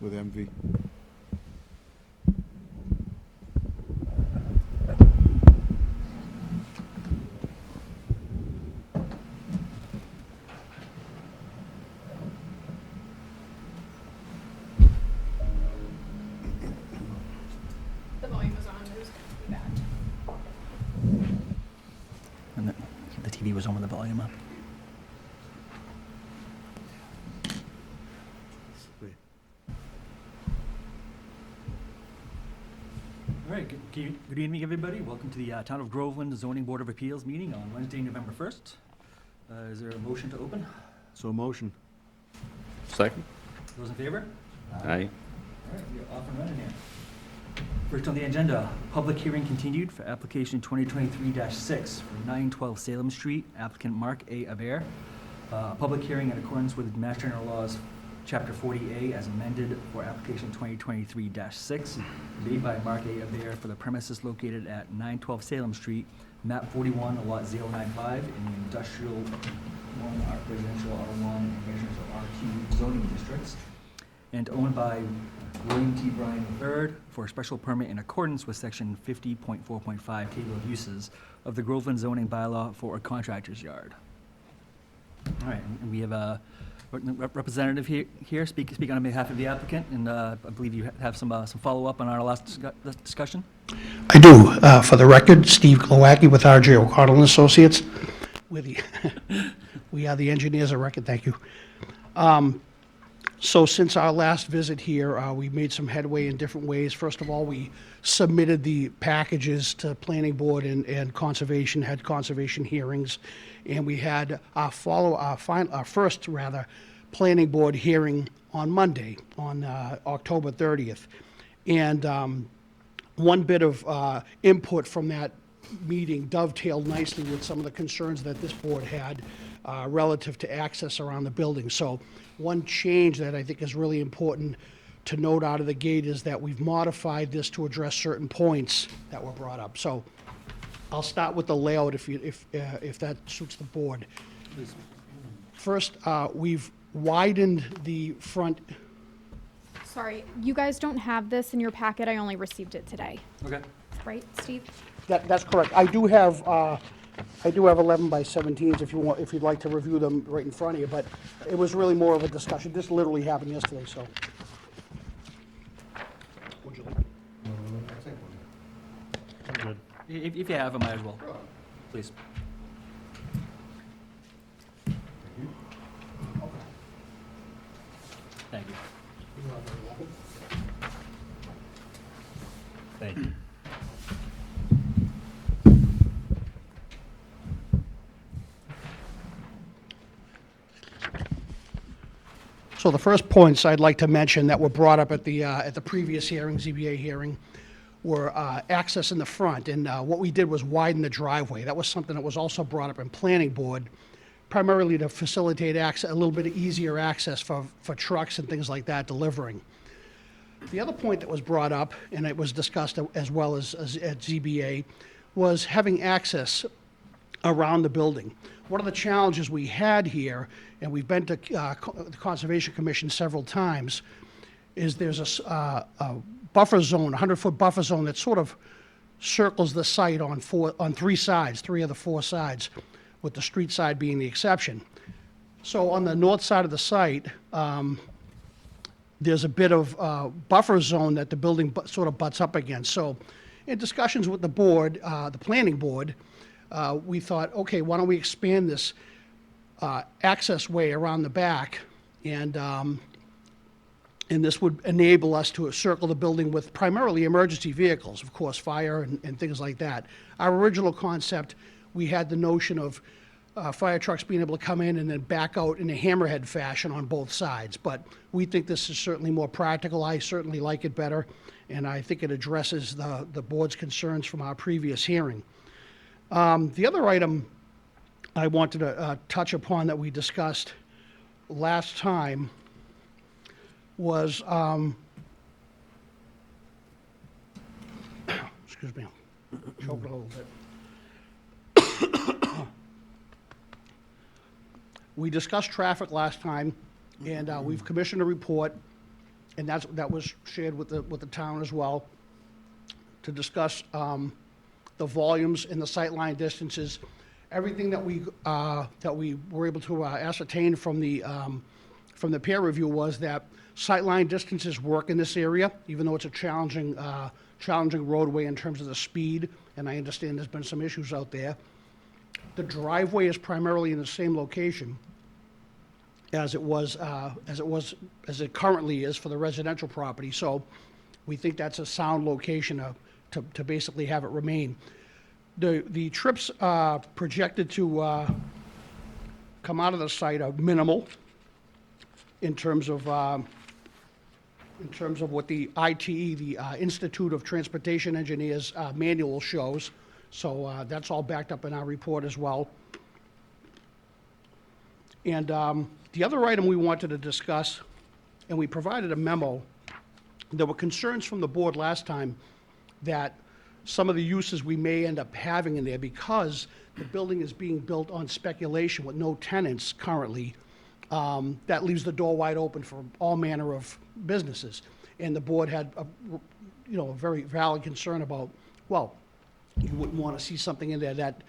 with MV. The volume was on, it was bad. And the TV was on with the volume up. All right, good evening, everybody. Welcome to the Town of Groveland Zoning Board of Appeals meeting on Wednesday, November 1st. Is there a motion to open? So motion. Second? Those in favor? Aye. All right, we're off and running here. First on the agenda, public hearing continued for application 2023-6 for 912 Salem Street, applicant Mark A. Aver. A public hearing in accordance with Mass General Laws, Chapter 40A, as amended for application 2023-6, made by Mark A. Aver for the premises located at 912 Salem Street, map 41, lot 095, in the industrial 1, residential R1, and residential R2 zoning districts, and owned by William T. Bryan III for a special permit in accordance with section 50.4.5 Table of Uses of the Groveland zoning bylaw for a contractor's yard. All right, and we have a representative here speak on behalf of the applicant, and I believe you have some follow-up on our last discussion. I do. For the record, Steve Glowacki with R.J. O'Connell and Associates. We are the engineers of record, thank you. So since our last visit here, we made some headway in different ways. First of all, we submitted the packages to Planning Board and Conservation, had conservation hearings, and we had our first Planning Board hearing on Monday, on October 30th. And one bit of input from that meeting dovetailed nicely with some of the concerns that this board had relative to access around the building. So one change that I think is really important to note out of the gate is that we've modified this to address certain points that were brought up. So I'll start with the layout if that suits the board. Please. First, we've widened the front. Sorry, you guys don't have this in your packet, I only received it today, Okay. right, Steve? That's correct. I do have 11 by 17s if you'd like to review them right in front of you, but it was really more of a discussion. This literally happened yesterday, so. Would you like? If you have them, might as well. Please. Thank you. Thank you. So the first points I'd like to mention that were brought up at the previous hearing, ZBA hearing, were access in the front. And what we did was widen the driveway. That was something that was also brought up in Planning Board, primarily to facilitate access, a little bit easier access for trucks and things like that delivering. The other point that was brought up, and it was discussed as well as at ZBA, was having access around the building. One of the challenges we had here, and we've been to the Conservation Commission several times, is there's a buffer zone, a 100-foot buffer zone that sort of circles the site on three sides, three of the four sides, with the street side being the exception. So on the north side of the site, there's a bit of buffer zone that the building sort of butts up against. So in discussions with the board, the Planning Board, we thought, okay, why don't we expand this access way around the back, and this would enable us to circle the building with primarily emergency vehicles, of course, fire and things like that. Our original concept, we had the notion of fire trucks being able to come in and then back out in a hammerhead fashion on both sides. But we think this is certainly more practical. I certainly like it better, and I think it addresses the board's concerns from our previous hearing. The other item I wanted to touch upon that we discussed last time was, excuse me, choking a little bit. We discussed traffic last time, and we've commissioned a report and that was shared with the town as well, to discuss the volumes and the sightline distances. Everything that we were able to ascertain from the peer review was that sightline distances work in this area, even though it's a challenging roadway in terms of the speed, and I understand there's been some issues out there. The driveway is primarily in the same location as it currently is for the residential property, so we think that's a sound location to basically have it remain. The trips projected to come out of the site are minimal in terms of what the ITE, the Institute of Transportation Engineers manual shows. So that's all backed up in our report as well. And the other item we wanted to discuss, and we provided a memo, there were concerns from the board last time that some of the uses we may end up having in there, because the building is being built on speculation with no tenants currently, that leaves the door wide open for all manner of businesses. And the board had a very valid concern about, well, you wouldn't want to see something in there that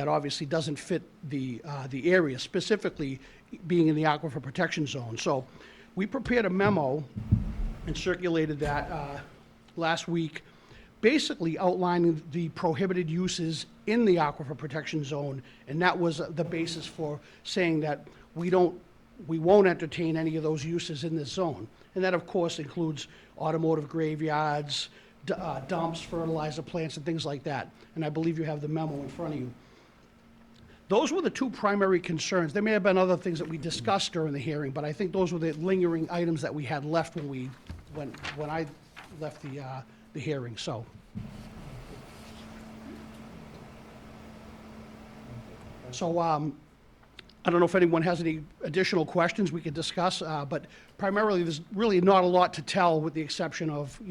obviously doesn't fit the area, specifically being in the aquifer protection zone. So we prepared a memo and circulated that last week, basically outlining the prohibited uses in the aquifer protection zone, and that was the basis for saying that we won't entertain any of those uses in this zone. And that, of course, includes automotive graveyards, dumps, fertilizer plants, and things like that. And I believe you have the memo in front of you. Those were the two primary concerns. There may have been other things that we discussed during the hearing, but I think those were the lingering items that we had left when I left the hearing. So. I don't know if anyone has any additional questions we could discuss, but primarily there's really not a lot to tell, with the exception of,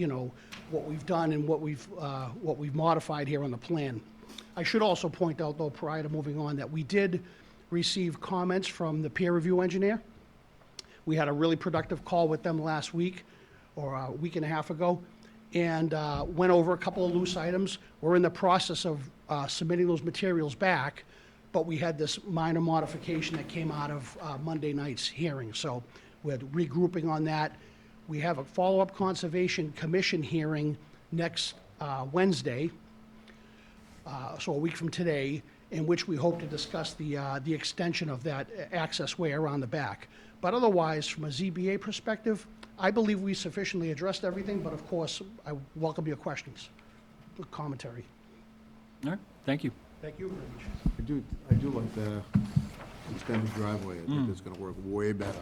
what we've done and what we've modified here on the plan. I should also point out, though, prior to moving on, that we did receive comments from the peer review engineer. We had a really productive call with them last week, or a week and a half ago, and went over a couple of loose items. We're in the process of submitting those materials back, but we had this minor modification that came out of Monday night's hearing, so we're regrouping on that. We have a follow-up Conservation Commission hearing next Wednesday, so a week from today, in which we hope to discuss the extension of that access way around the back. But otherwise, from a ZBA perspective, I believe we sufficiently addressed everything, but of course, I welcome your questions, commentary. All right, thank you. Thank you very much. I do like the extended driveway. I think it's gonna work way better.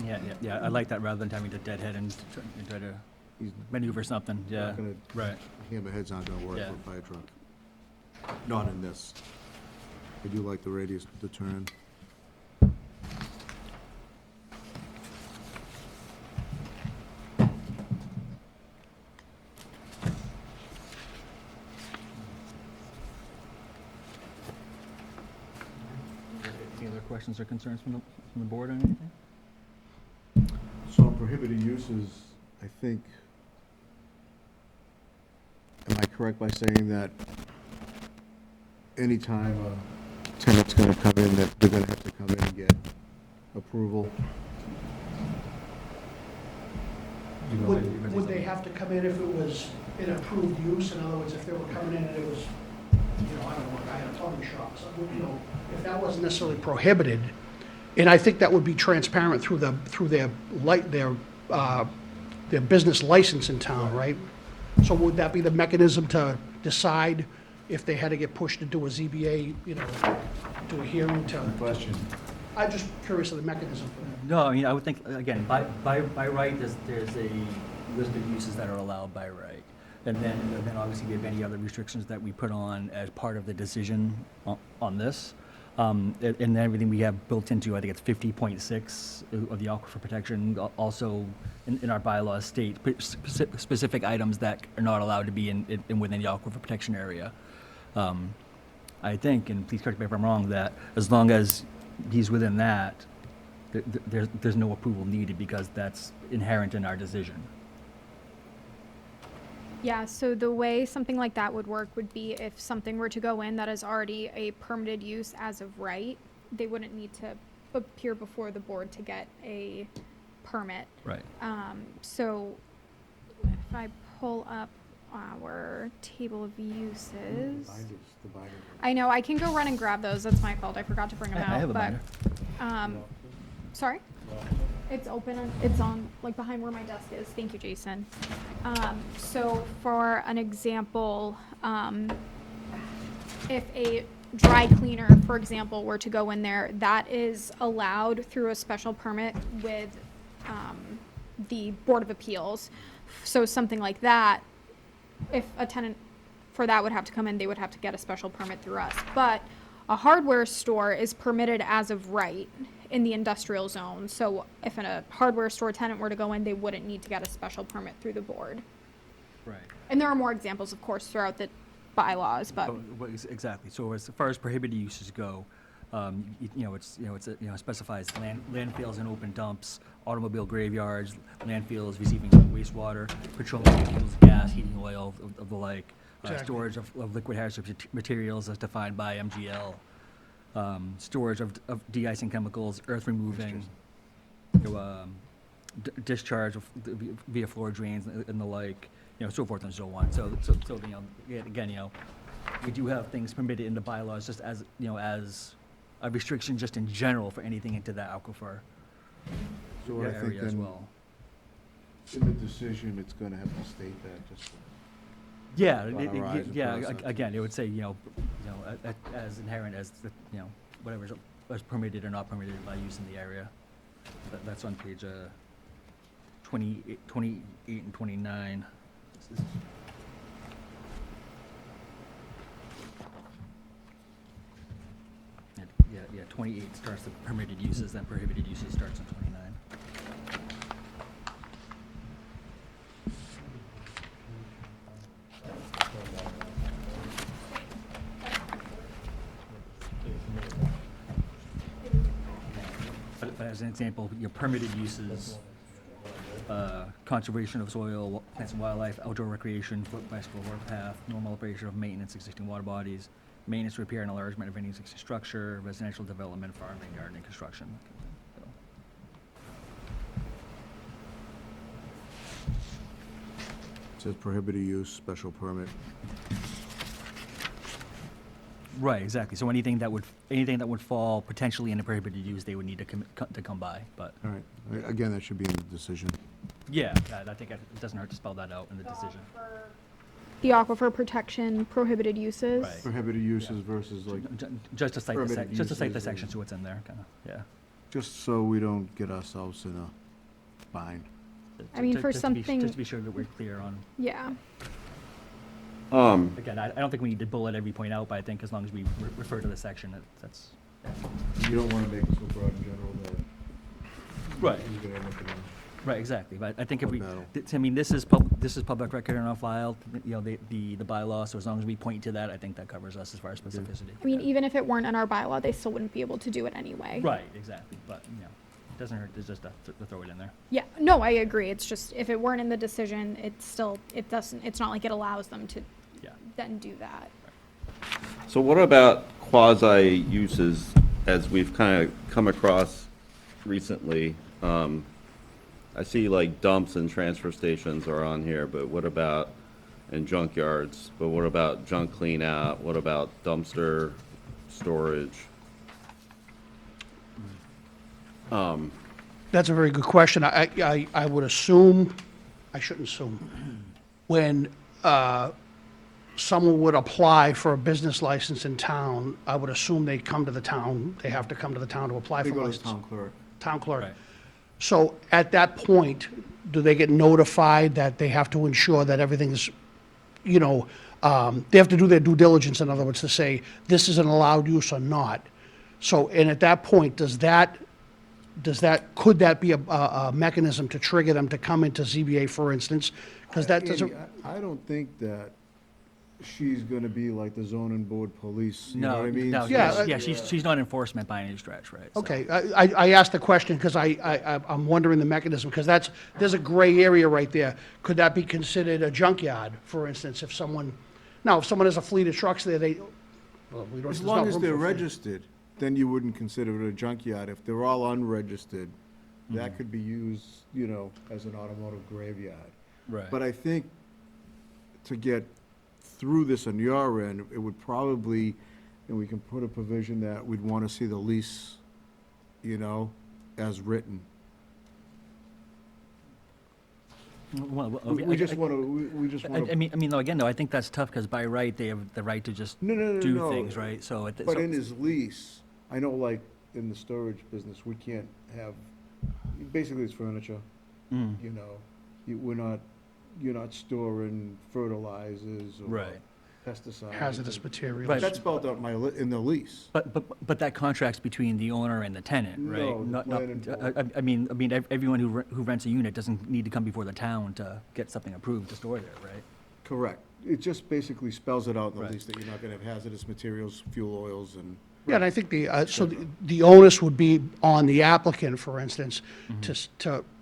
Yeah, I like that, rather than having to deadhead and try to He's maneuver something, yeah, not gonna- right. Hammerheads aren't gonna work Yeah. for a fire truck. Not in this. I do like the radius, the turn. Any other questions or concerns from the board on anything? So on prohibited uses, I think, am I correct by saying that anytime a tenant's gonna come in, that they're gonna have to come in and get approval? Would they have to come in if it was an approved use? In other words, if they were coming in and it was, I don't know, a guy in a plumbing shop, so, if that wasn't necessarily prohibited, and I think that would be transparent through their business license in town, right? So would that be the mechanism to decide if they had to get pushed into a ZBA, to a hearing to? Question. I'm just curious of the mechanism for that. No, I mean, I would think, again, by right, there's a list of uses that are allowed by right. And then obviously we have any other restrictions that we put on as part of the decision on this. And then everything we have built into, I think it's 50.6 of the aquifer protection, also in our bylaws state specific items that are not allowed to be within the aquifer protection area. I think, and please correct me if I'm wrong, that as long as he's within that, there's no approval needed because that's inherent in our decision. Yeah, so the way something like that would work would be if something were to go in that is already a permitted use as of right, they wouldn't need to appear before the board to get a permit. Right. So if I pull up our table of uses. The binder. I know, I can go run and grab those. That's my fault. I forgot to bring them out. I have a but, binder. Sorry? It's open. It's on, like, behind where my desk is. Thank you, Jason. So for an example, if a dry cleaner, for example, were to go in there, that is allowed through a special permit with the Board of Appeals. So something like that, if a tenant for that would have to come in, they would have to get a special permit through us. But a hardware store is permitted as of right in the industrial zone. So if a hardware store tenant were to go in, they wouldn't need to get a special permit through the board. Right. And there are more examples, of course, throughout the bylaws, but Exactly. So as far as prohibited uses go, it specifies landfills and open dumps, automobile graveyards, landfills receiving wastewater, petroleum fuels, gas, heating oil, of the like, Exactly. storage of liquid hazardous materials as defined by MGL, storage of de-icing chemicals, earth removing, discharge via floor drains and the like, so forth and so on. So again, we do have things permitted in the bylaws just as, as a restriction just in general for anything into that aquifer So what I think area as then, well. in the decision, it's gonna have to state that, just. Yeah, About our eyes and process. again, it would say, as inherent as, whatever is permitted or not permitted by use in the area. That's on page 28 and 29. This is- Yeah, 28 starts the permitted uses, then prohibited uses starts on 29. But as an example, your permitted uses, conservation of soil, plants and wildlife, outdoor recreation, foot, bicycle, work path, normal operation of maintenance, existing water bodies, maintenance, repair, and enlargement of any existing structure, residential development, farming, gardening, construction. So, It says prohibited use, special permit. Right, exactly. So anything that would fall potentially in a prohibited use, they would need to come by, but, All right, again, that should be in the decision. yeah, I think it doesn't hurt to spell that out in the decision. the aquifer protection prohibited uses. Right. Prohibited uses versus like, Just to cite the Permitted just to cite the uses section, and- so what's in there, kinda, yeah. just so we don't get ourselves in a bind. I mean, for Just to be- something- Just to be sure that we're clear on, Yeah. again, I don't think we need to bullet every point out, but I think as long as we refer to the section, that's. You don't wanna make it so broad in general that. Right. you're gonna end up in a- Right, exactly, but I think if we, Battle. this is public record on our file, the bylaw, so as long as we point to that, I think that covers us as far as specificity. I mean, even if it weren't in our bylaw, they still wouldn't be able to do it anyway. Right, exactly, but, it doesn't hurt to just to throw it in there. Yeah, no, I agree. It's just, if it weren't in the decision, it's not like it allows them to Yeah. then do that. So what about quasi uses as we've kind of come across recently? I see like dumps and transfer stations are on here, but what about, and junkyards, but what about junk clean out? What about dumpster storage? That's a very good question. I would assume, I shouldn't assume, when someone would apply for a business license in town, I would assume they come to the town, they have to come to the town to apply They for a go to the license. town clerk. Town clerk. Right. So at that point, do they get notified that they have to ensure that everything's, they have to do their due diligence, in other words, to say, this is an allowed use or not? So, and at that point, could that be a mechanism to trigger them to come into ZBA, for instance? Because that doesn't, Andy, I don't think that she's gonna be like the zoning board police, you know what I mean? No, Yeah, yeah, she's not enforcement by any stretch, right? so. Okay, I asked the question because I'm wondering the mechanism, because there's a gray area right there. Could that be considered a junkyard, for instance, if someone has a fleet of trucks there, well, we don't. As there's long not as room they're for a fleet. registered, then you wouldn't consider it a junkyard. If they're all unregistered, that could be used, you know, as an automotive graveyard. Right. But I think to get through this on your end, it would probably, and we can put a provision that we'd want to see the lease, you know, as written. Well, We just want to, we just want I to, mean, though, again, though, I think that's tough, because by right, they have the right to just No, do no. things, right? So, but in his lease, I know like in the storage business, we can't have, basically it's furniture, Mm. you know. You're not storing fertilizers or Right. pesticides. Hazardous materials. Right. That's spelled out in the lease. But that contract's between the owner and the tenant, right? No, the Not- planning board. I mean, everyone who rents a unit doesn't need to come before the town to get something approved to store there, right? Correct. It just basically spells it out in the Right. lease that you're not gonna have hazardous materials, fuel oils, and, Yeah, and I think the onus would be on the applicant, for instance,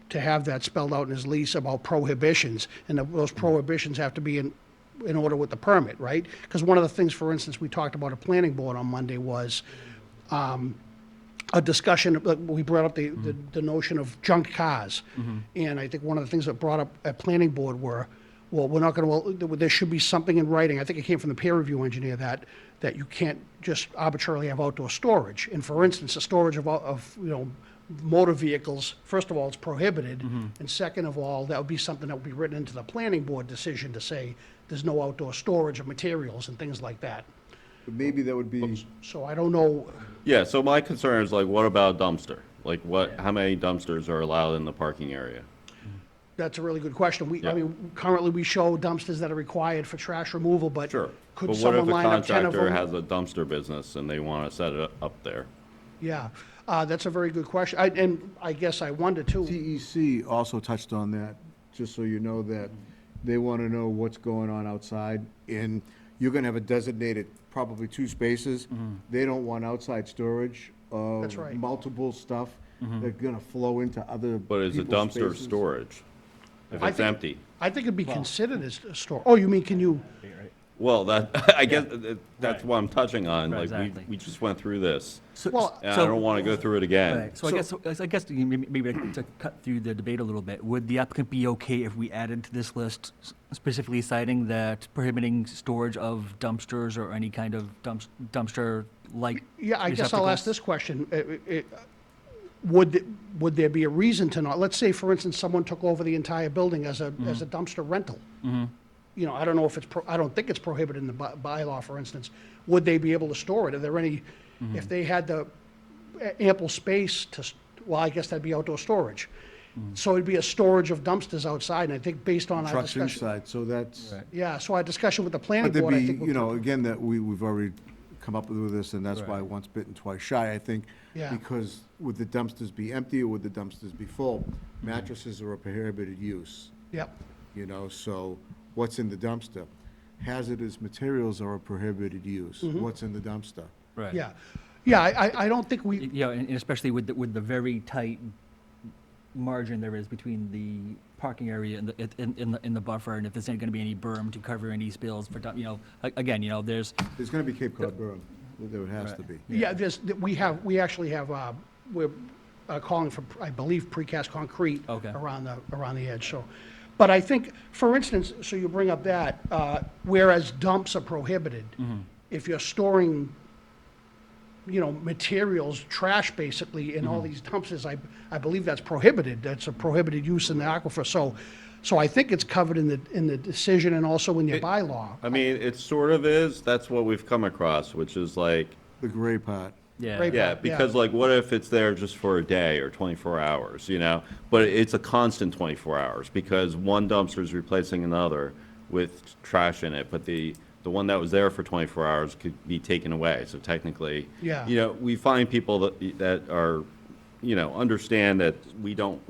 to have that spelled out in his lease about prohibitions, and those prohibitions have to be in order with the permit, right? Because one of the things, for instance, we talked about at planning board on Monday was a discussion, we brought up the notion of junk cars. And I think one of the things that brought up at planning board were, well, we're not gonna, there should be something in writing, I think it came from the peer review engineer, that you can't just arbitrarily have outdoor storage. And for instance, the storage of motor vehicles, first of all, it's prohibited. And second of all, that would be something that would be written into the planning board decision to say there's no outdoor storage of materials and things like that. but maybe that would be, So I don't know, Yeah, so my concern is like, what about dumpster? Like how many dumpsters are allowed in the parking area? that's a really good question. I Yeah. mean, currently we show dumpsters that are required for trash removal, but Sure. could But what someone if a line up 10 of contractor them? has a dumpster business and they want to set it up there? Yeah, that's a very good question. And I guess I wonder too, TEC also touched on that, just so you know that they wanna know what's going on outside, and you're gonna have a designated, probably 2 spaces. They don't want outside storage of That's right. multiple stuff. They're gonna flow into other But is a people's dumpster spaces. storage? If I it's think- empty? I think it'd be considered as a store. Oh, you mean, can you, Well, that, I guess, that's what I'm touching on. Right, Like, exactly. we just went through this, Well, and I don't want to go through it again. Right, so I guess maybe to cut through the debate a little bit, would the applicant be okay if we added to this list specifically citing that prohibiting storage of dumpsters or any kind of dumpster-like yeah, I guess I'll ask receptacles? this question. Would there be a reason to not, let's say, for instance, someone took over the entire building as a dumpster rental. You know, I don't know if I don't think it's prohibited in the bylaw, for instance. Would they be able to store it? Are there any, if they had the ample space well, I guess that'd be outdoor storage. So it'd be a storage of dumpsters outside, and I think based on our Trucks discussion. inside, so that's, Yeah, so our discussion with the planning but there'd board, I be, think. you know, again, that we've already come up with this, and that's why Right. once bitten, twice shy, I think. Yeah. Because would the dumpsters be empty or would the dumpsters be full? Mattresses are a prohibited use, Yep, you know, so what's in the dumpster? Hazardous materials are a prohibited use. What's in the dumpster? Right. yeah. Yeah, I don't think we, Yeah, and especially with the very tight margin there is between the parking area and in the buffer, and if there's going to be any berm to cover any spills for, again, there's, There's gonna be Cape Cod berm, there has to be. yeah, we actually have, we're calling for, I believe, precast concrete Okay. around the edge, so. But I think, for instance, so you bring up that, whereas dumps are prohibited, if you're storing, materials, trash basically, in all these dumpsters, I believe that's prohibited. That's a prohibited use in the aquifer. So I think it's covered in the decision and also in your bylaw. I mean, it sort of is, that's what we've come across, which is like, The gray part. yeah. Right. yeah, Yeah. because like, what if it's there just for a day or 24 hours, But it's a constant 24 hours, because one dumpster is replacing another with trash in it, but the one that was there for 24 hours could be taken away, so technically. Yeah. We find people that are understand that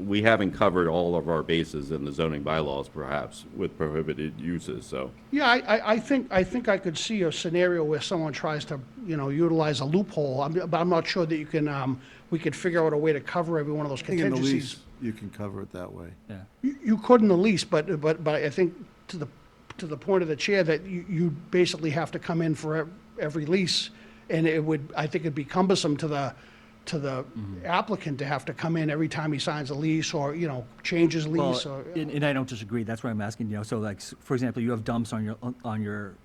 we haven't covered all of our bases in the zoning bylaws perhaps with prohibited uses, so. Yeah, I think I could see a scenario where someone tries to, utilize a loophole, but I'm not sure that you can, we could figure out a way to cover every one of those I think in the contingencies. lease, you can cover it that way. Yeah. You could in the lease, but I think to the point of the chair, that you basically have to come in for every lease, and I think it'd be cumbersome to the applicant to have to come in every time he signs a lease, or, changes lease, or. Well, and I don't disagree, that's why I'm asking, so like, for example, you have dumps on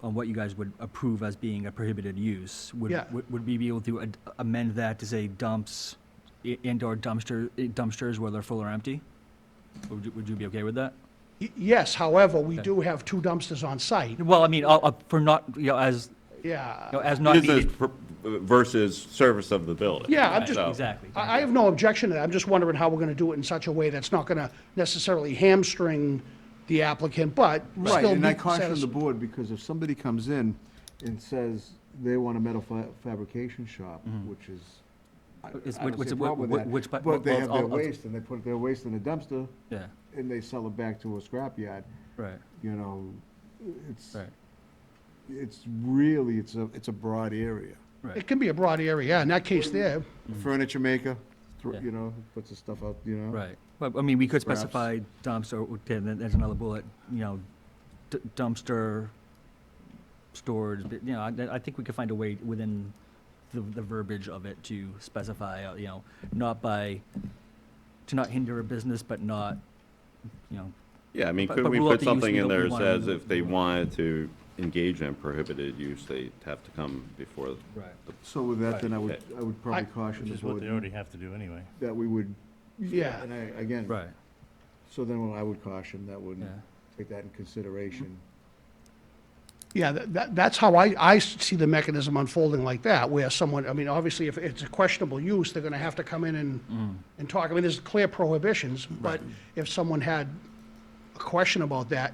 what you guys would approve as being a prohibited use. Yeah. Would we be able to amend that to say dumps, indoor dumpsters, whether full or empty? Would you be okay with that? Yes, however, we do have 2 dumpsters on site, Well, I mean, for not, as, yeah. as not Business needed. versus service of the building. Yeah, I'm Right, just, exactly. I have no objection to that. I'm just wondering how we're gonna do it in such a way that's not gonna necessarily hamstring the applicant, but Right, still and I meet the caution satis- the board, because if somebody comes in and says they want a metal fabrication shop, which is, I Is- don't which- see a problem with that, which- but they well, have their I'll- waste, and they put their waste in a dumpster, Yeah, and they sell it back to a scrapyard, right, it's, right, it's really, it's a broad area. right. It can be a broad area, yeah, in that case there, Furniture maker, Yeah. puts the stuff out, Right. Well, I mean, we could Perhaps. specify dumpster, and then there's another bullet, dumpster storage, but, I think we could find a way within the verbiage of it to specify, to not hinder a business, but not, Yeah, I mean, But- could but we rule out put the use something we in don't- there we that wanna says remove. if they wanted to engage in prohibited use, they'd have to come before Right. So with that, then I would probably I- caution Which the is what they board already have to do anyway. that we would, yeah. and again, Right, so then I would caution that would yeah. take that in consideration. Yeah, that's how I see the mechanism unfolding like that, where someone, I mean, obviously, if it's a questionable use, they're gonna have to come in and talk. I mean, there's clear prohibitions, but if someone had a question about that,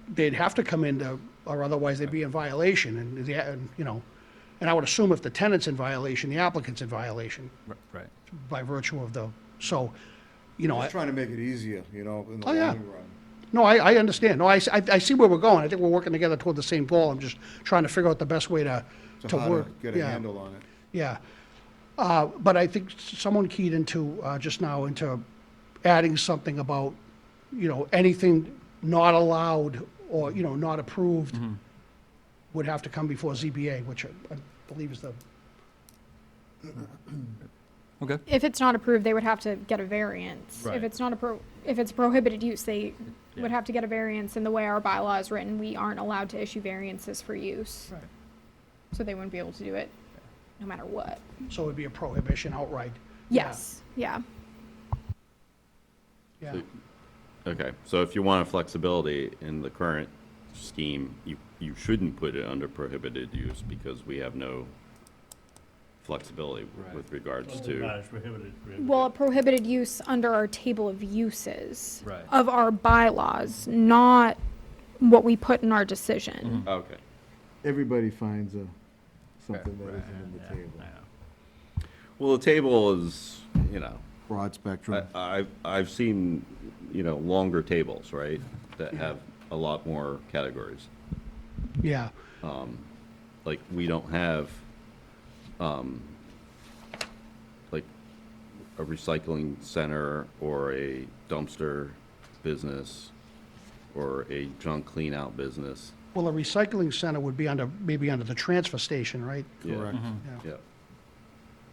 they'd have to come in to, or otherwise they'd be in violation, and I would assume if the tenant's in violation, the applicant's in violation Right. by virtue of so, I. Just trying to make it easier, in the Oh, yeah. long run. No, I understand. No, I see where we're going. I think we're working together toward the same goal. I'm just trying to figure out the best way to So how work. to get a Yeah, handle on it. yeah. But I think someone keyed into, just now, into adding something about, anything not allowed or, not approved would have to come before ZBA, which I believe is the, Okay. If it's not approved, they would have to get a variance. Right. If it's not if it's prohibited use, they Yeah. would have to get a variance. And the way our bylaw is written, we aren't allowed to issue variances for use. Right. So they wouldn't be able to do it no matter what. so it would be a prohibition outright. Yes, yeah. Yeah. Okay, so if you want flexibility in the current scheme, you shouldn't put it under prohibited use because we have no flexibility Right. with regards Not to, as prohibited. Well, a prohibited use under our table of uses Right. of our bylaws, not what we put in our decision. okay. Everybody finds something that Right, isn't in the yeah, table. I know. Well, the table is, Broad spectrum. I've seen, longer tables, right? That have a lot more categories. Yeah. Like, we don't have, like, a recycling center or a dumpster business or a junk clean-out business. Well, a recycling center would be maybe under the transfer station, right? Yeah, Correct. Yeah. yeah.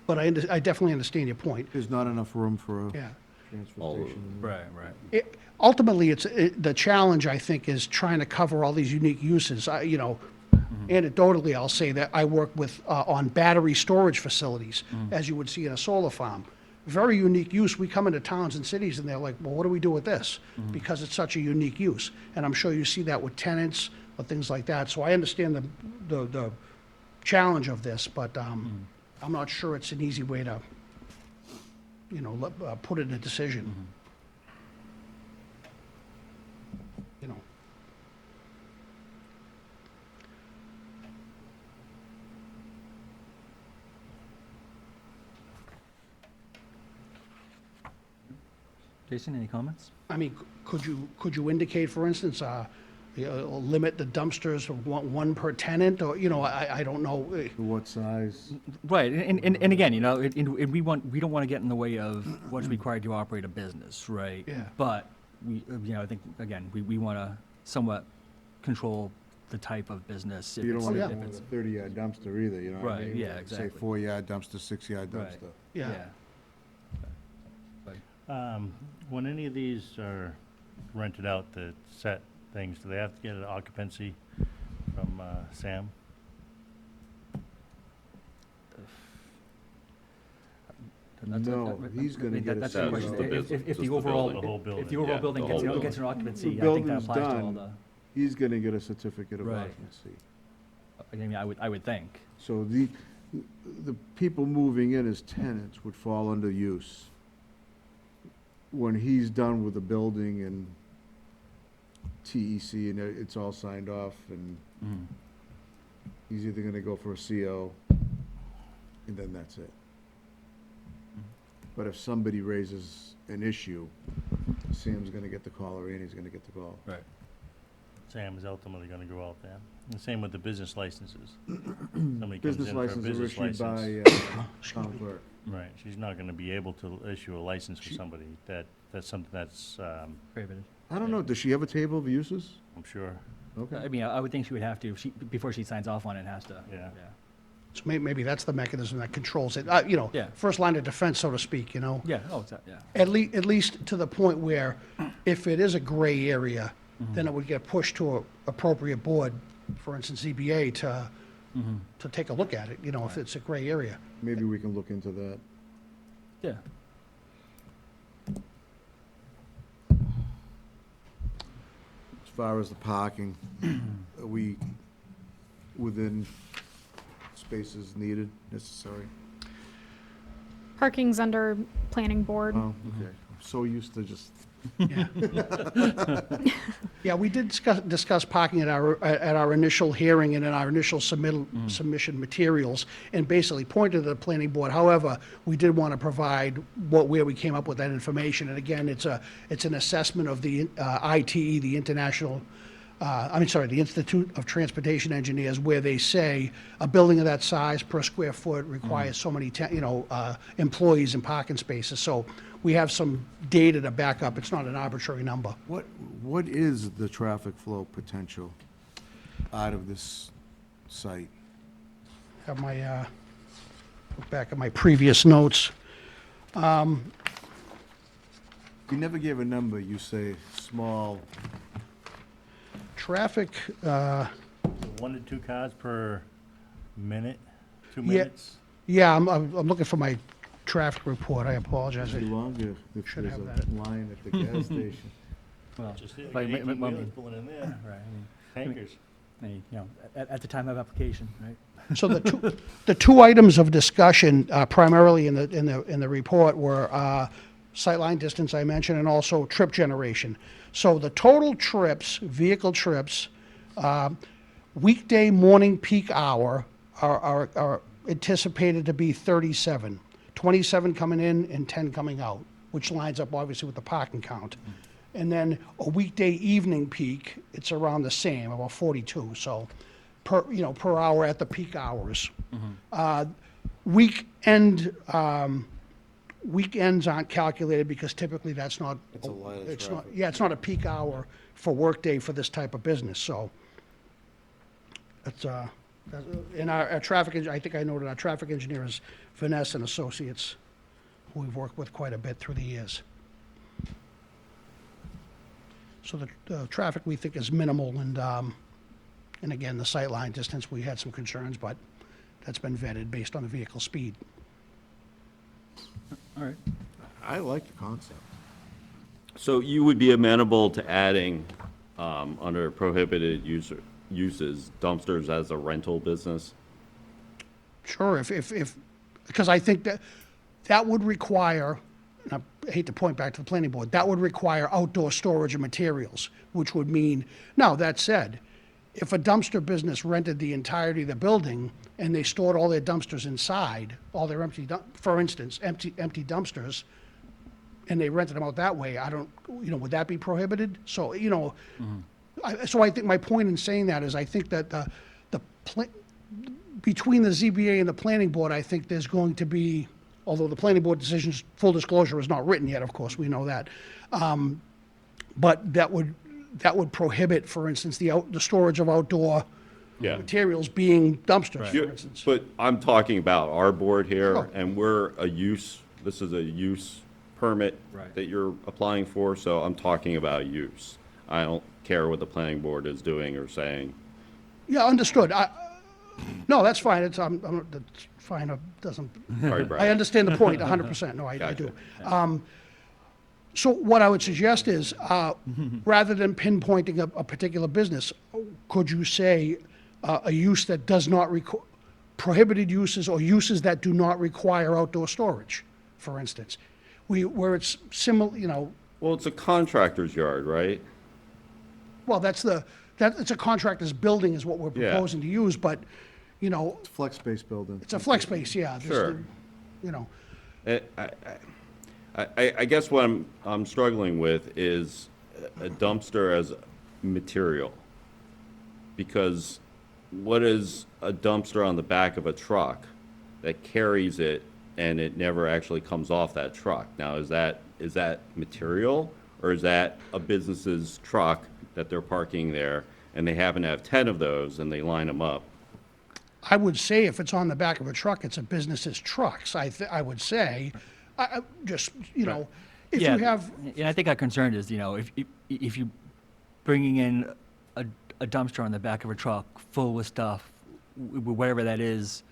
But I definitely understand your point. There's not enough room for a Yeah. transfer All of station. Right, right. Ultimately, the challenge, I think, is trying to cover all these unique uses. Anecdotally, I'll say that I work on battery storage facilities, as you would see in a solar farm. Very unique use. We come into towns and cities and they're like, well, what do we do with this? Because it's such a unique use. And I'm sure you see that with tenants or things like that. So I understand the challenge of this, but I'm not sure it's an easy way to, put it in a decision. You know. Jason, any comments? I mean, could you indicate, for instance, limit the dumpsters to one per tenant, or, I don't know. To what size? Right, and again, and we don't want to get in the way of what's required to operate a business, right? Yeah. But I think, again, we want to somewhat control the type of business. if You don't it's- want to if go with it's- a 30-yard dumpster either, you know what I Right, mean? yeah, Say exactly. 4-yard dumpster, 6-yard Right. dumpster. Yeah. When any of these are rented out, the set things, do they have to get an occupancy from Sam? No, he's gonna get a That's CO. the question. Just the If building. the overall, The whole if building. the overall Yeah, building the gets whole gets an occupancy, The I think that building's applies to all done. He's gonna get a certificate of Right. occupancy. I mean, I would think. So the people moving in as tenants would fall under use. When he's done with the building and TEC and it's all signed off, and Mhm. he's either gonna go for a CO, and then that's it. But if somebody raises an issue, Sam's gonna get the call, or Annie's gonna get the call. Right. Sam is ultimately gonna go out there. And the same with the business licenses. Somebody comes Business in for a licenses are business issued license. by town clerk. Right, she's not gonna be able to issue a license for somebody that's something that's, Prohibited. I don't know, does she have a table of uses? I'm sure, Okay. I mean, I would think she would have to, before she signs off on it, has to. Yeah. So maybe that's the mechanism that controls it, Yeah. first line of defense, so to speak, Yeah, yeah. At least to the point where if it is a gray area, then it would get pushed to a appropriate board, for instance, ZBA, to take a look at it, if it's a gray area. Maybe we can look into that. Yeah. As far as the parking, are we within spaces needed, necessary? Parking's under planning board. Oh, okay. I'm so used to just, Yeah, we did discuss parking at our initial hearing and in our initial submission materials, and basically pointed to the planning board. However, we did want to provide where we came up with that information. And again, it's an assessment of the ITE, the the Institute of Transportation Engineers, where they say a building of that size per square foot requires so many, employees and parking spaces. So we have some data to back up. It's not an arbitrary number. what is the traffic flow potential out of this site? Have my, look back at my previous notes. You never gave a number, you say small, Traffic, 1 to 2 cars per minute, 2 Yeah. minutes? yeah, I'm looking for my traffic report. I apologize. too longer if Should there's have a that. line at the gas station. Well, Just there, Like, 18 well, wheelers pulling in there, right, I mean, tankers. at the time of application, right? So the two items of discussion primarily in the report were sightline distance I mentioned, and also trip generation. So the total trips, vehicle trips, weekday morning peak hour are anticipated to be 37. 27 coming in and 10 coming out, which lines up obviously with the parking count. And then a weekday evening peak, it's around the same, about 42, so per hour at the peak hours. Weekends aren't calculated because typically that's not. It's a line of it's not- traffic. Yeah, it's not a peak hour for workday for this type of business, so. In our traffic, I think I noted our traffic engineer is Vanessa and Associates, who we've worked with quite a bit through the years. So the traffic we think is minimal, and again, the sightline distance, we had some concerns, but that's been vetted based on the vehicle speed. All right. I like the concept. So you would be amenable to adding, under prohibited uses, dumpsters as a rental business? Sure, if, because I think that would require, and I hate to point back to the planning board, that would require outdoor storage of materials, which would mean, now, that said, if a dumpster business rented the entirety of the building and they stored all their dumpsters inside, all their for instance, empty dumpsters, and they rented them out that way, I don't, would that be prohibited? So, so I think my point in saying that is I think that between the ZBA and the planning board, I think there's going to be, although the planning board decision's, full disclosure, is not written yet, of course, we know that. But that would prohibit, for instance, the storage of outdoor Yeah. materials being dumpsters, for You- instance. But I'm talking about our board here, Sure. and this is a use permit Right. that you're applying for, so I'm talking about use. I don't care what the planning board is doing or saying. Yeah, understood. No, that's fine. That's fine. It doesn't, Sorry, I Brad. understand the point 100%. No, I do. Gotcha. So what I would suggest is, rather than pinpointing a particular business, could you say a use that does not prohibited uses or uses that do not require outdoor storage, for instance? Where it's similar, Well, it's a contractor's yard, right? well, it's a contractor's building is what we're Yeah. proposing to use, but, It's flex space building. it's a flex space, yeah. There's Sure. I guess what I'm struggling with is a dumpster as material. Because what is a dumpster on the back of a truck that carries it and it never actually comes off that truck? Now, is that material, or is that a business's truck that they're parking there and they happen to have 10 of those and they line them up? I would say if it's on the back of a truck, it's a business's trucks. I would say, just, if Yeah, you have, And I think our concern is, if you bringing in a dumpster on the back of a truck full with stuff, whatever that is,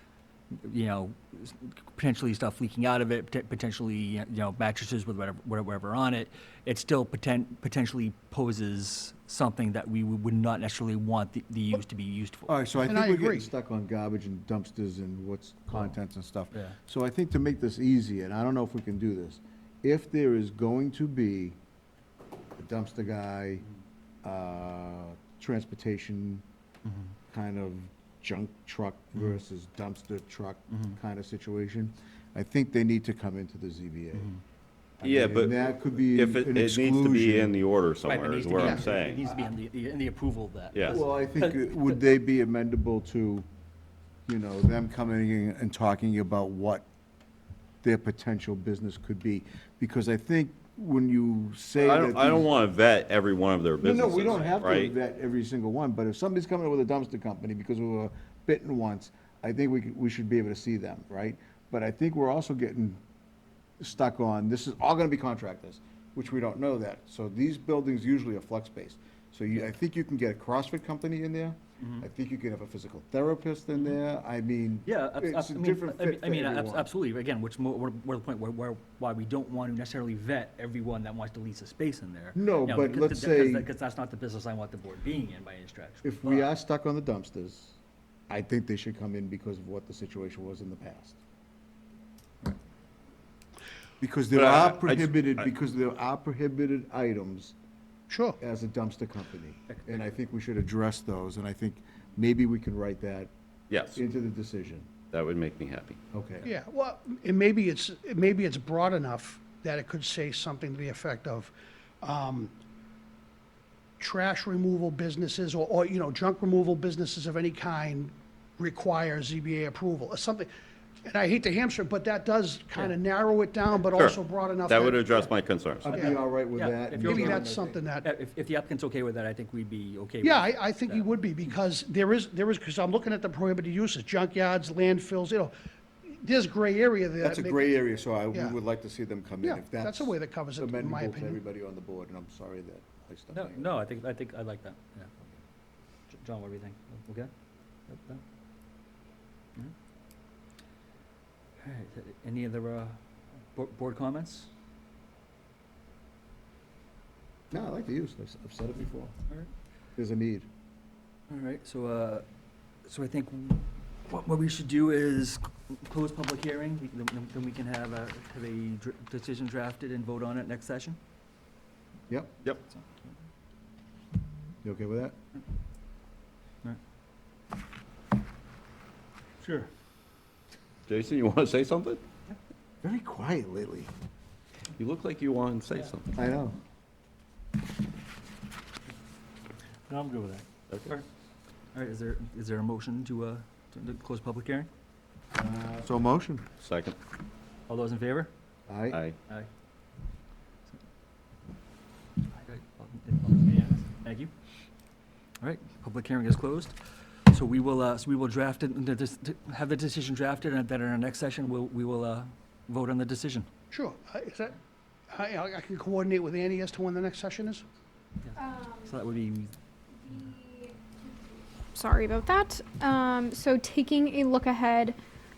potentially stuff leaking out of it, potentially, mattresses with whatever on it, it still potentially poses something that we would not necessarily want the use to be used for. All right, so I And think I we're agree. getting stuck on garbage and dumpsters and what's contents and stuff. Yeah. So I think to make this easy, and I don't know if we can do this, if there is going to be a dumpster guy, transportation kind of junk truck versus dumpster truck kind of situation, I think they need to come into the ZBA. I Yeah, mean, but that could be If it an needs to be in exclusion. the order Right, somewhere, but it is needs to what be- I'm It saying. needs to be in the approval of that. Yes. Well, I think, would they be amendable to, them coming in and talking about what their potential business could be? Because I think when you say I that. don't these- want to vet every one of their No, businesses, no, we don't have to right? vet every single one, but if somebody's coming up with a dumpster company because we were bitten once, I think we should be able to see them, right? But I think we're also getting stuck on, this is all gonna be contractors, which we don't know that. So these buildings usually are flex space. So I think you can get a CrossFit company in there. I think you can have a physical therapist in there. I mean, Yeah, it's a different fit for everyone. absolutely. Again, which more the point why we don't want to necessarily vet everyone that wants to lease a space in there. No, but let's say- because that's not the business I want the board being in by any stretch. If we But- are stuck on the dumpsters, I think they should come in because of what the situation was in the past. Because there But I- are I just- prohibited, because there are prohibited items sure. as a dumpster company. And I think we should address those, and I think maybe we can write that Yes, into the decision. that would make me happy. Okay. Yeah, well, and maybe it's broad enough that it could say something to the effect of, trash removal businesses or, junk removal businesses of any kind require ZBA approval, or something. And I hate to hamster, it, but that does kind of narrow it down, but Sure. also broad enough. That would address my concerns. I'd be all right with Yeah, that. if you're Maybe okay that's something that. Yeah, if the applicant's okay with that, I think we'd be okay with Yeah, it. I think he would be, because there is, because I'm looking at the prohibited uses, junkyards, landfills, there's gray area there. That's a that make- gray area, so we Yeah. would like to see them come in. Yeah, If that's a way that covers it, in my amendable to opinion. everybody on the board, and I'm sorry that I stepped No, on you. no, I think I like that, yeah. John, what do you think? Okay? Yep, yep. Mhm. All right, any other, board comments? No, I like the use. I've said it before. All right. There's a need. All right, so I think what we should do is close public hearing, then we can have a decision drafted and vote on it next session. Yep. Yep. You okay with that? Sure. Jason, you want to say something? Very quiet lately. You look like you want to say something. I know. No, I'm good with that. Okay. All right, is there a motion to close public hearing? So motion. Second. All those in favor? Aye. Aye. Aye. Thank you. All right, public hearing is closed. So we will draft it, have the decision drafted, and then in our next session, we will vote on the decision. Sure. Is that, I can coordinate with Andy as to when the next session is? So that would be, Sorry about that. So taking a look ahead,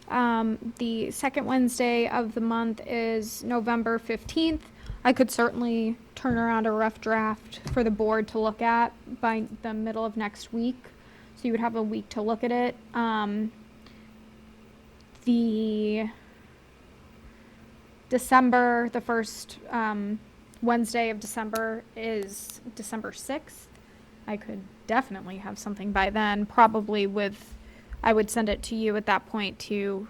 the second Wednesday of the month is November 15th. I could certainly turn around a rough draft for the board to look at by the middle of next week. So you would have a week to look at it. The December, the first Wednesday of December is December 6th. I could definitely have something by then, probably with, I would send it to you at that point too,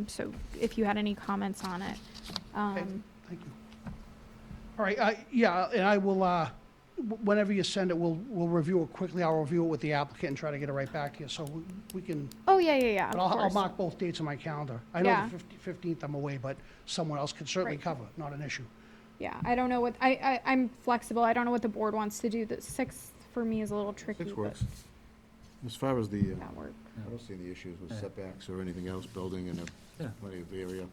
so if you had any comments on it. Okay, thank you. All right, yeah, and I will, whenever you send it, we'll review it quickly. I'll review it with the applicant and try to get it right back here, so we can, Oh, yeah, but of I'll course. mark both dates on my calendar. I know Yeah. the 15th I'm away, but someone else could certainly Right. cover, not an issue. Yeah, I don't know what, I'm flexible, I don't know what the board wants to do. The 6th for me is a little tricky, Six but works. As far as the, that work. I don't see any issues with Yeah. setbacks or anything else, building and Yeah. plenty of area.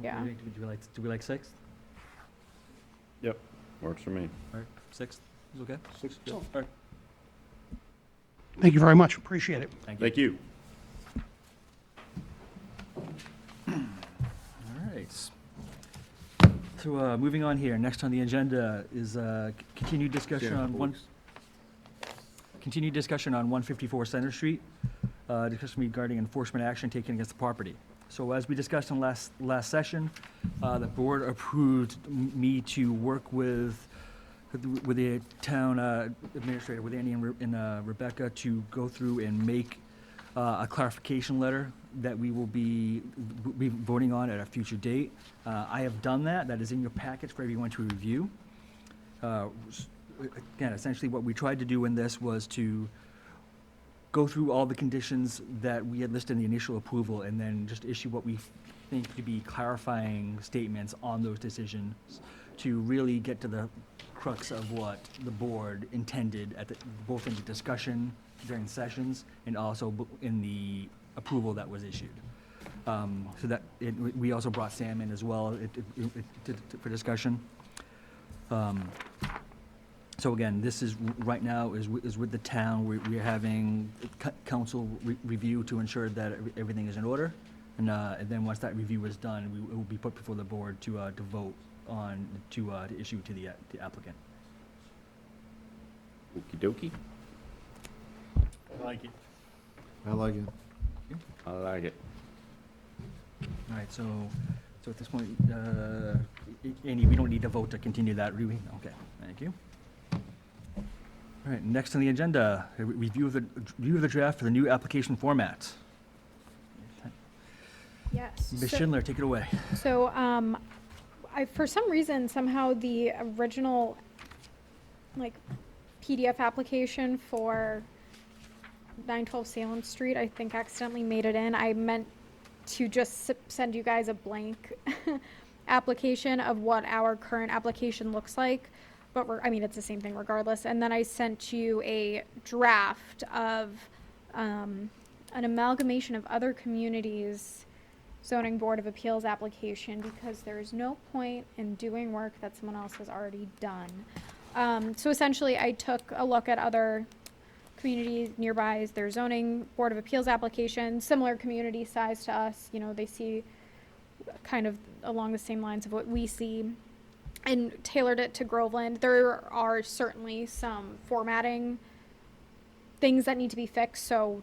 Yeah. Do we like 6th? Yep. Works for me. All right, 6th is okay? Six, So- All right, Thank you very much, appreciate it. thank you. Thank you. All right. So, moving on here, next on the agenda is continued discussion Yeah, on please. continued discussion on 154 Center Street, discussion regarding enforcement action taken against the property. So as we discussed in last session, the board approved me to work with the town administrator, with Andy and Rebecca, to go through and make a clarification letter that we will be voting on at a future date. I have done that. That is in your package for everyone to review. Again, essentially what we tried to do in this was to go through all the conditions that we had listed in the initial approval and then just issue what we think to be clarifying statements on those decisions to really get to the crux of what the board intended at both in the discussion during sessions and also in the approval that was issued. So that, we also brought Sam in as well for discussion. So again, this is, right now, is with the town. We're having council review to ensure that everything is in order. And then once that review is done, it will be put before the board to vote on, to issue to the applicant. Okey dokey. I like it. I like it. I like it. All right, so at this point, Andy, we don't need to vote to continue that, do we? Okay, thank you. All right, next on the agenda, a review of the draft for the new application format. Yes. Ms. so- Schindler, take it away. So, for some reason, somehow the original, like, PDF application for 912 Salem Street, I think accidentally made it in. I meant to just send you guys a blank application of what our current application looks like. But I mean, it's the same thing regardless. And then I sent you a draft of an amalgamation of other communities' zoning board of appeals application because there is no point in doing work that someone else has already done. So essentially, I took a look at other communities nearby, their zoning board of appeals application, similar community size to us. You know, they see kind of along the same lines of what we see, and tailored it to Groveland. There are certainly some formatting things that need to be fixed, so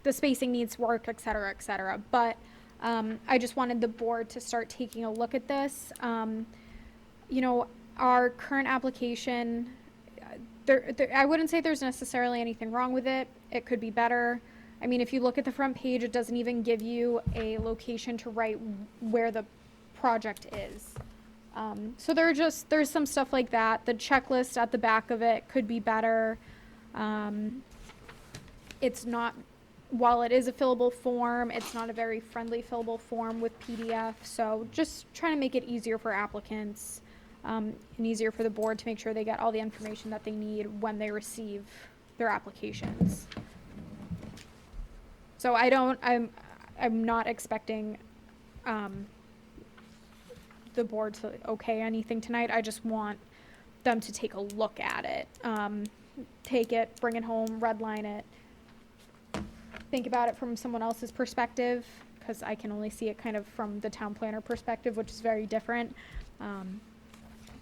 the spacing needs work, et cetera, but I just wanted the board to start taking a look at this. You know, our current application, I wouldn't say there's necessarily anything wrong with it. It could be better. I mean, if you look at the front page, it doesn't even give you a location to write where the project is. So there's some stuff like that. The checklist at the back of it could be better. It's not, while it is a fillable form, it's not a very friendly fillable form with PDF. So just trying to make it easier for applicants, and easier for the board to make sure they get all the information that they need when they receive their applications. So I'm not expecting, the board to okay anything tonight. I just want them to take a look at it. Take it, bring it home, redline it. Think about it from someone else's perspective, because I can only see it kind of from the town planner perspective, which is very different.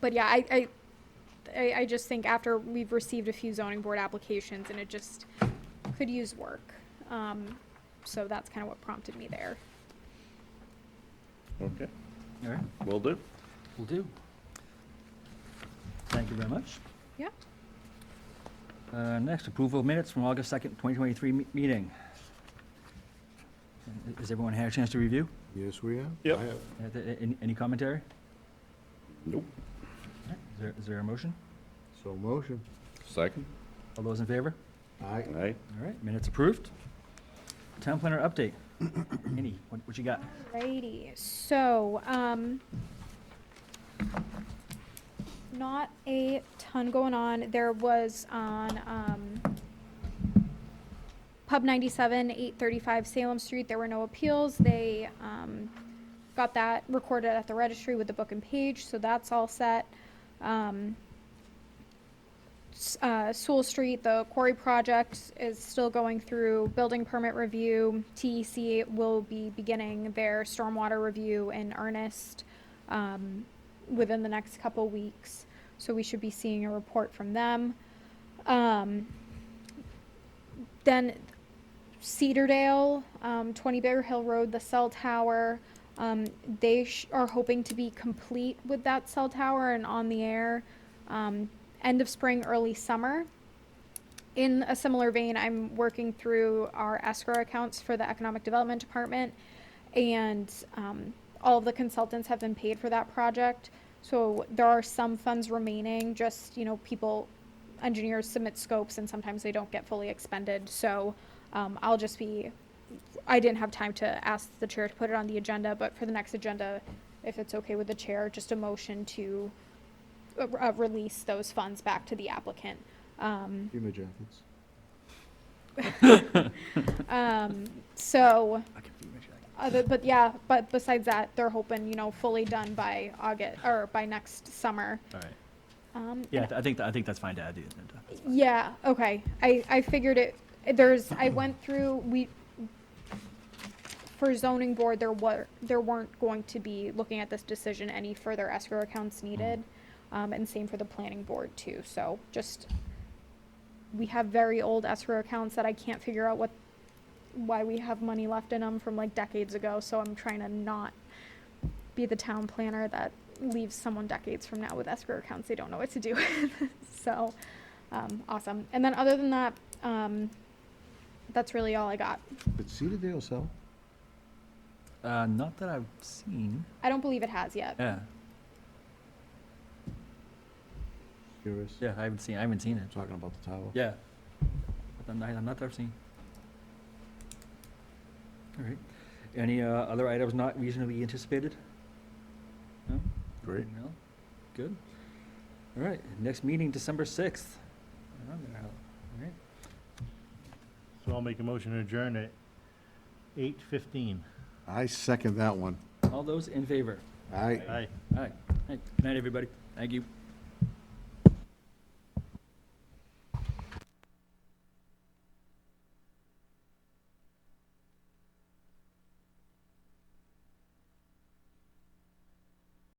But yeah, I just think after we've received a few zoning board applications, and it just could use work. So that's kind of what prompted me there. Okay, All right, will do. will do. Thank you very much. Yeah. Next, approval of minutes from August 2nd, 2023 meeting. Has everyone had a chance to review? Yes, we have. Yep. I have. Any commentary? Nope. All right, Is there a motion? So motion. Second? All those in favor? Aye. Aye. All right, minutes approved. Town planner update. Annie, what you got? Alrighty, so, not a ton going on. There was on, Pub 97, 835 Salem Street, there were no appeals. They, got that recorded at the registry with the book and page, so that's all set. Sewell Street, the quarry project is still going through building permit review. TEC will be beginning their stormwater review in earnest within the next couple weeks. So we should be seeing a report from them. Then Cedardale, 20 Bear Hill Road, the cell tower. They are hoping to be complete with that cell tower and on the air end of spring, early summer. In a similar vein, I'm working through our escrow accounts for the Economic Development Department, and all of the consultants have been paid for that project. So there are some funds remaining, just, engineers submit scopes and sometimes they don't get fully expended. So I didn't have time to ask the chair to put it on the agenda, but for the next agenda, if it's okay with the chair, just a motion to release those funds back to the applicant. FEMA jackets. So, but besides that, they're hoping, fully done by August, or by next summer. All right. Yeah, I think that's fine to add to the agenda. Yeah, okay. I figured it, I went through, for zoning board, there weren't going to be, looking at this decision, any further escrow accounts needed. And same for the planning board too. So we have very old escrow accounts that I can't figure out why we have money left in them from like decades ago. So I'm trying to not be the town planner that leaves someone decades from now with escrow accounts they don't know what to do with. So, awesome. And then other than that, that's really all I got. Did Cedardale sell? Not that I've seen. I don't believe it has yet. Yeah, Curious. yeah, I haven't seen it. Talking about the tower. Yeah. But I'm not that I've seen. All right. Any other items not reasonably anticipated? No? Great. No? Good. All right, next meeting, December 6th. All right. So I'll make a motion to adjourn at 8:15. I second that one. All those in favor? Aye. Aye. All right. Good night, everybody. Thank you.